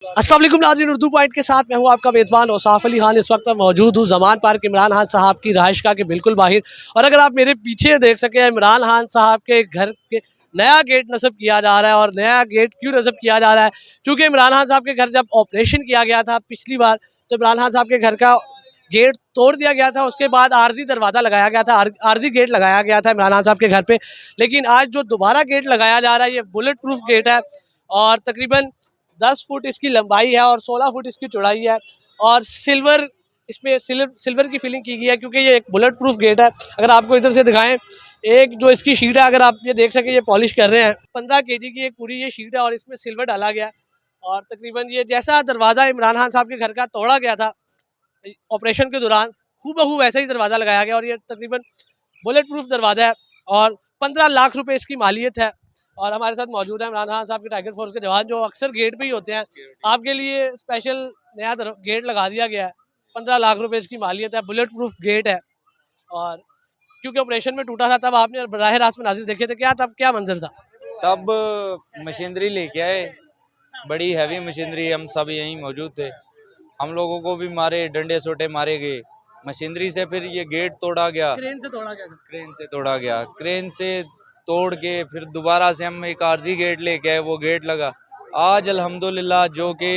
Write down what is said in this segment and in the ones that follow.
अस्सलाम वालेकुम नाज़रीन, उर्दू पॉइंट के साथ मैं हूँ आपका मेज़बान औसाफ अली खान। इस वक्त मैं मौजूद हूँ ज़मान पार्क इमरान खान साहब की रहायशगाह के बिल्कुल बाहर। और अगर आप मेरे पीछे देख सकें, इमरान खान साहब के घर के नया गेट नस्ब किया जा रहा है। और नया गेट क्यों नस्ब किया जा रहा है? क्योंकि इमरान खान साहब के घर जब ऑपरेशन किया गया था पिछली बार, तो इमरान खान साहब के घर का गेट तोड़ दिया गया था। उसके बाद आर्जी दरवाज़ा लगाया गया था, आर्जी गेट लगाया गया था इमरान खान साहब के घर पे। लेकिन आज जो दोबारा गेट लगाया जा रहा है, ये बुलेट प्रूफ गेट है और तकरीबन 10 फुट इसकी लंबाई है और 16 फुट इसकी चौड़ाई है। और सिल्वर, इसमें सिल्वर की फिलिंग की गई है क्योंकि ये एक बुलेट प्रूफ गेट है। अगर आपको इधर से दिखाएं, एक जो इसकी शीट है, अगर आप ये देख सकें, ये पॉलिश कर रहे हैं। 15 केजी की एक पूरी ये शीट है और इसमें सिल्वर डाला गया। और तकरीबन ये जैसा दरवाज़ा इमरान खान साहब के घर का तोड़ा गया था ऑपरेशन के दौरान, हूबहू वैसा ही दरवाज़ा लगाया गया। और ये तकरीबन बुलेट प्रूफ दरवाज़ा है और 15 लाख रुपए इसकी मालियत है। और हमारे साथ मौजूद है इमरान खान साहब के टाइगर फोर्स के जवान, जो अक्सर गेट पे ही होते हैं। आपके लिए स्पेशल नया गेट लगा दिया गया है, 15 लाख रुपए इसकी मालियत है, बुलेट प्रूफ गेट है। और क्योंकि ऑपरेशन में टूटा था, तब आपने बराह रास्त मनाजिर देखे थे, क्या तब क्या मंजर था? तब मशीनरी लेके आए, बड़ी हैवी मशीनरी, हम सब यहीं मौजूद थे। हम लोगों को भी मारे, डंडे सोटे मारे गए मशीनरी से। फिर ये गेट तोड़ा गया, क्रेन से तोड़ा गया था। क्रेन से तोड़ा गया। क्रेन से तोड़ के फिर दोबारा से हम एक आरजी गेट लेके आए, वो गेट लगा। आज अल्हम्दुलिल्लाह जो कि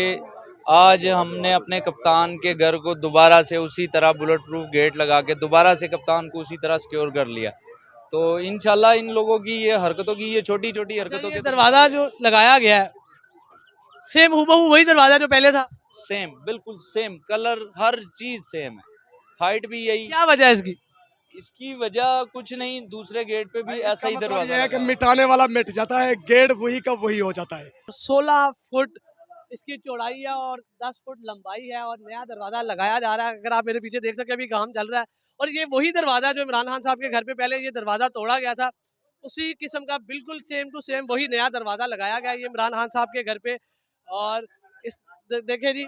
आज हमने अपने कप्तान के घर को दोबारा से उसी तरह बुलेट प्रूफ गेट लगा के दोबारा से कप्तान को उसी तरह सिक्योर कर लिया। तो इंशाल्लाह इन लोगों की ये हरकतों की, ये छोटी छोटी हरकतों के दरवाज़ा जो लगाया गया है सेम हूबहू वही दरवाज़ा जो पहले था? सेम, बिल्कुल सेम कलर, हर चीज सेम है, हाइट भी यही। क्या वजह है इसकी? इसकी वजह कुछ नहीं, दूसरे गेट पे भी ऐसा ही दरवाजा है कि लगा। मिटाने वाला मिट जाता है, गेट वही का वही हो जाता है। 16 फुट इसकी चौड़ाई है और 10 फुट लंबाई है और नया दरवाज़ा लगाया जा रहा है। अगर आप मेरे पीछे देख सके, अभी काम चल रहा है। और ये वही दरवाज़ा जो इमरान खान साहब के घर पे पहले ये दरवाज़ा तोड़ा गया था, उसी किस्म का बिल्कुल सेम टू सेम वही नया दरवाज़ा लगाया गया ये इमरान खान साहब के घर पे। और इस देखे जी,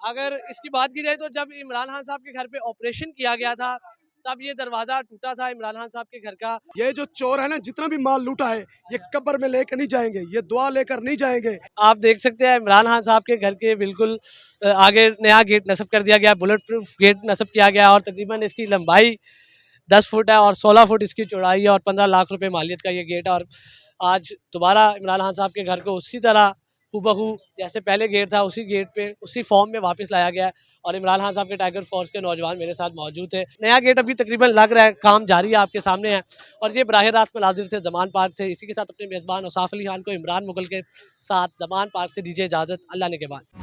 अगर इसकी बात की जाए तो जब इमरान खान साहब के घर पे ऑपरेशन किया गया था, तब ये दरवाज़ा टूटा था इमरान खान साहब के घर का। ये जो चोर है ना, जितना भी माल लूटा है, ये कब्र में लेकर नहीं जाएंगे, ये दुआ लेकर नहीं जाएंगे। आप देख सकते हैं इमरान खान साहब के घर के बिल्कुल आगे नया गेट नस्ब कर दिया गया, बुलेट प्रूफ गेट नस्ब किया गया। और तकरीबन इसकी लंबाई 10 फुट है और 16 फुट इसकी चौड़ाई है और 15 लाख रुपए मालियत का ये गेट है। और आज दोबारा इमरान खान साहब के घर को उसी तरह हूबहू जैसे पहले गेट था, उसी गेट पे उसी फॉर्म में वापस लाया गया है। और इमरान खान साहब के टाइगर फोर्स के नौजवान मेरे साथ मौजूद थे। नया गेट अभी तकरीबन लग रहा है, काम जारी है, आपके सामने है। और ये बराह रास्त मनाजिर थे ज़मान पार्क से। इसी के साथ अपने मेज़बान औसाफ अली खान को, इमरान मुगल के साथ ज़मान पार्क से दीजिए इजाज़त। अल्लाह ने के बाद।